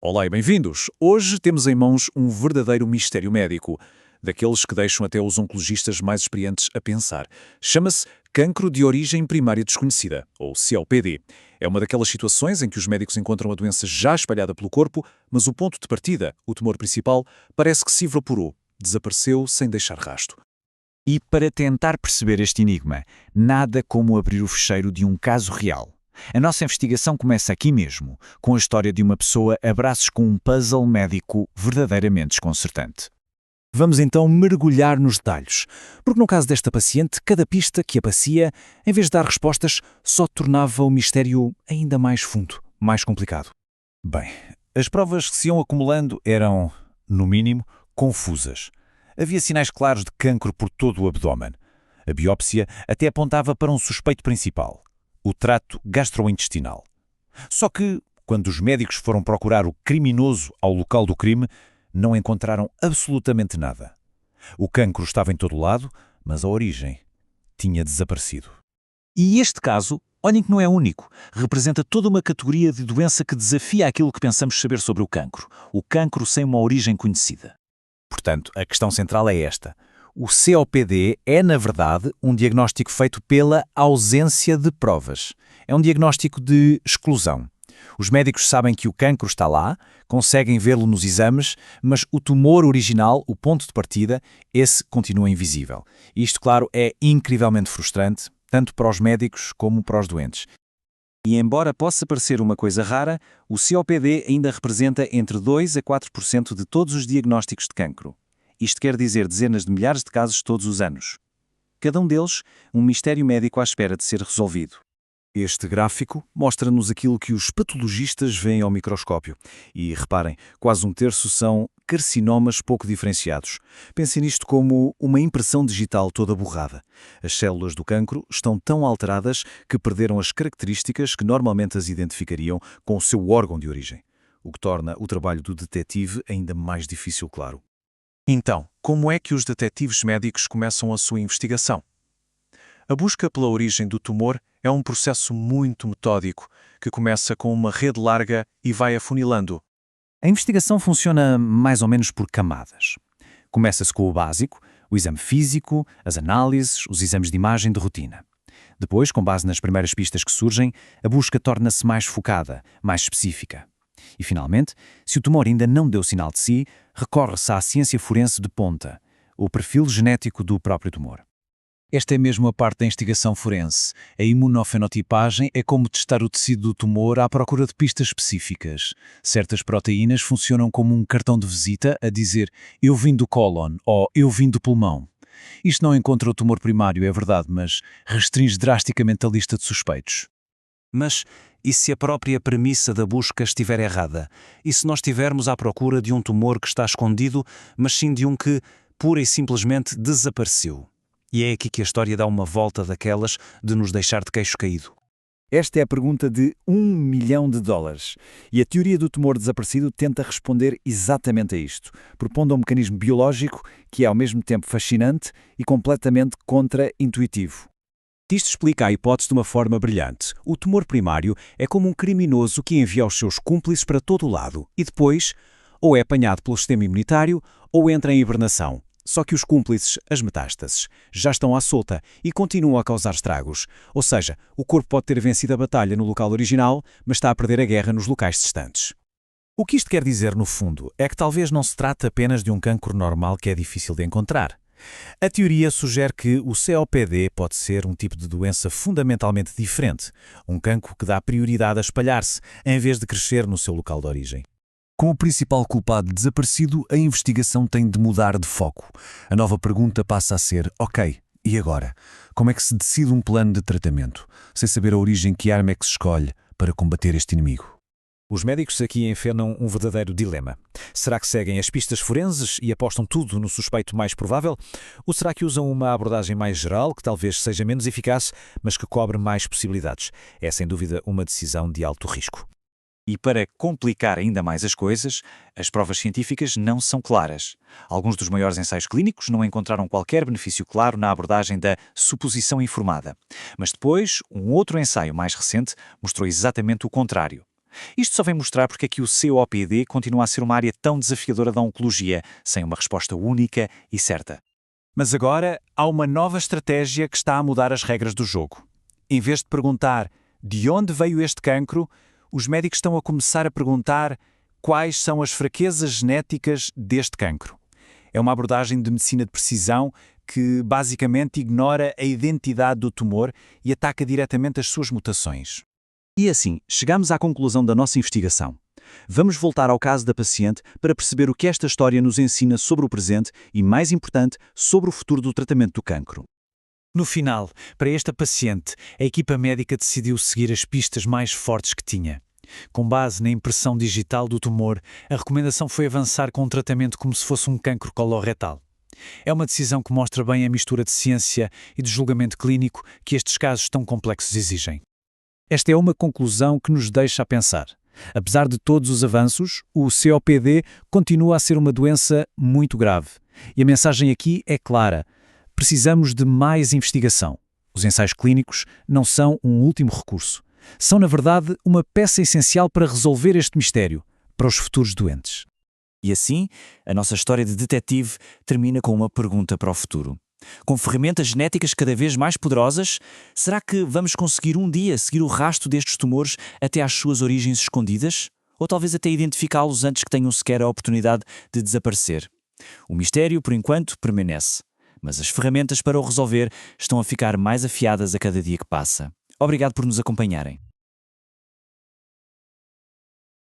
Olá e bem-vindos! Hoje temos em mãos um verdadeiro mistério médico, daqueles que deixam até os oncologistas mais experientes a pensar. Chama-se cancro de origem primária desconhecida, ou COPD. É uma daquelas situações em que os médicos encontram a doença já espalhada pelo corpo, mas o ponto de partida, o tumor principal, parece que se evaporou, desapareceu sem deixar rasto. E para tentar perceber este enigma, nada como abrir o fecheiro de um caso real. A nossa investigação começa aqui mesmo, com a história de uma pessoa a braços com um puzzle médico verdadeiramente desconcertante. Vamos então mergulhar nos detalhes, porque no caso desta paciente, cada pista que aparecia, em vez de dar respostas, só tornava o mistério ainda mais fundo, mais complicado. Bem, as provas que se iam acumulando eram, no mínimo, confusas. Havia sinais claros de cancro por todo o abdômen. A biópsia até apontava para um suspeito principal, o trato gastrointestinal. Só que, quando os médicos foram procurar o criminoso ao local do crime, não encontraram absolutamente nada. O cancro estava em todo lado, mas a origem tinha desaparecido. E este caso, olhem que não é único, representa toda uma categoria de doença que desafia aquilo que pensamos saber sobre o cancro sem uma origem conhecida. Portanto, a questão central é esta. O COPD é, na verdade, um diagnóstico feito pela ausência de provas. É um diagnóstico de exclusão. Os médicos sabem que o cancro está lá, conseguem vê-lo nos exames, mas o tumor original, o ponto de partida, esse continua invisível. Isto, claro, é incrivelmente frustrante, tanto para os médicos como para os doentes. E embora possa parecer uma coisa rara, o COPD ainda representa entre 2 a 4% de todos os diagnósticos de cancro. Isto quer dizer dezenas de milhares de casos todos os anos. Cada um deles, um mistério médico à espera de ser resolvido. Este gráfico mostra-nos aquilo que os patologistas veem ao microscópio. E, reparem, quase um terço são carcinomas pouco diferenciados. Pensem nisto como uma impressão digital toda borrada. As células do cancro estão tão alteradas que perderam as características que normalmente as identificariam com o seu órgão de origem, o que torna o trabalho do detetive ainda mais difícil, claro. Então, como é que os detetives médicos começam a sua investigação? A busca pela origem do tumor é um processo muito metódico, que começa com uma rede larga e vai afunilando. A investigação funciona mais ou menos por camadas. Começa-se com o básico, o exame físico, as análises, os exames de imagem de rotina. Depois, com base nas primeiras pistas que surgem, a busca torna-se mais focada, mais específica. E, finalmente, se o tumor ainda não deu sinal de si, recorre-se à ciência forense de ponta, o perfil genético do próprio tumor. Esta é mesmo a parte da investigação forense. A imunofenotipagem é como testar o tecido do tumor à procura de pistas específicas. Certas proteínas funcionam como um cartão de visita a dizer eu vim do cólon ou eu vim do pulmão. Isto não encontra o tumor primário, é verdade, mas restringe drasticamente a lista de suspeitos. Mas e se a própria premissa da busca estiver errada? E se nós estivermos à procura de um tumor que está escondido, mas sim de um que, pura e simplesmente, desapareceu? E é aqui que a história dá uma volta daquelas de nos deixar de queixo caído. Esta é a pergunta de $1 milhão. E a teoria do tumor desaparecido tenta responder exatamente a isto, propondo um mecanismo biológico que é ao mesmo tempo fascinante e completamente contra-intuitivo. Isto explica a hipótese de uma forma brilhante. O tumor primário é como um criminoso que envia os seus cúmplices para todo o lado e depois ou é apanhado pelo sistema imunitário ou entra em hibernação. Só que os cúmplices, as metástases, já estão à solta e continuam a causar estragos. Ou seja, o corpo pode ter vencido a batalha no local original, mas está a perder a guerra nos locais distantes. O que isto quer dizer, no fundo, é que talvez não se trate apenas de um cancro normal que é difícil de encontrar. A teoria sugere que o COPD pode ser um tipo de doença fundamentalmente diferente, um cancro que dá prioridade a espalhar-se, em vez de crescer no seu local de origem. Com o principal culpado desaparecido, a investigação tem de mudar de foco. A nova pergunta passa a ser, ok, e agora? Como é que se decide um plano de tratamento, sem saber a origem que arma é que se escolhe para combater este inimigo? Os médicos aqui enfrentam um verdadeiro dilema. Será que seguem as pistas forenses e apostam tudo no suspeito mais provável? Ou será que usam uma abordagem mais geral, que talvez seja menos eficaz, mas que cobre mais possibilidades? É sem dúvida uma decisão de alto risco. E para complicar ainda mais as coisas, as provas científicas não são claras. Alguns dos maiores ensaios clínicos não encontraram qualquer benefício claro na abordagem da suposição informada. Mas depois, um outro ensaio mais recente mostrou exatamente o contrário. Isto só vem mostrar porque é que o COPD continua a ser uma área tão desafiadora da oncologia, sem uma resposta única e certa. Mas agora há uma nova estratégia que está a mudar as regras do jogo. Em vez de perguntar de onde veio este cancro, os médicos estão a começar a perguntar quais são as fraquezas genéticas deste cancro. É uma abordagem de medicina de precisão que basicamente ignora a identidade do tumor e ataca diretamente as suas mutações. E assim, chegamos à conclusão da nossa investigação. Vamos voltar ao caso da paciente para perceber o que esta história nos ensina sobre o presente e, mais importante, sobre o futuro do tratamento do cancro. No final, para esta paciente, a equipa médica decidiu seguir as pistas mais fortes que tinha. Com base na impressão digital do tumor, a recomendação foi avançar com um tratamento como se fosse um cancro coloretal. É uma decisão que mostra bem a mistura de ciência e de julgamento clínico que estes casos tão complexos exigem. Esta é uma conclusão que nos deixa a pensar. Apesar de todos os avanços, o COPD continua a ser uma doença muito grave. E a mensagem aqui é clara. Precisamos de mais investigação. Os ensaios clínicos não são um último recurso. São, na verdade, uma peça essencial para resolver este mistério, para os futuros doentes. E assim, a nossa história de detetive termina com uma pergunta para o futuro. Com ferramentas genéticas cada vez mais poderosas, será que vamos conseguir um dia seguir o rastro destes tumores até às suas origens escondidas? Ou talvez até identificá-los antes que tenham sequer a oportunidade de desaparecer? O mistério, por enquanto, permanece. Mas as ferramentas para o resolver estão a ficar mais afiadas a cada dia que passa. Obrigado por nos acompanharem.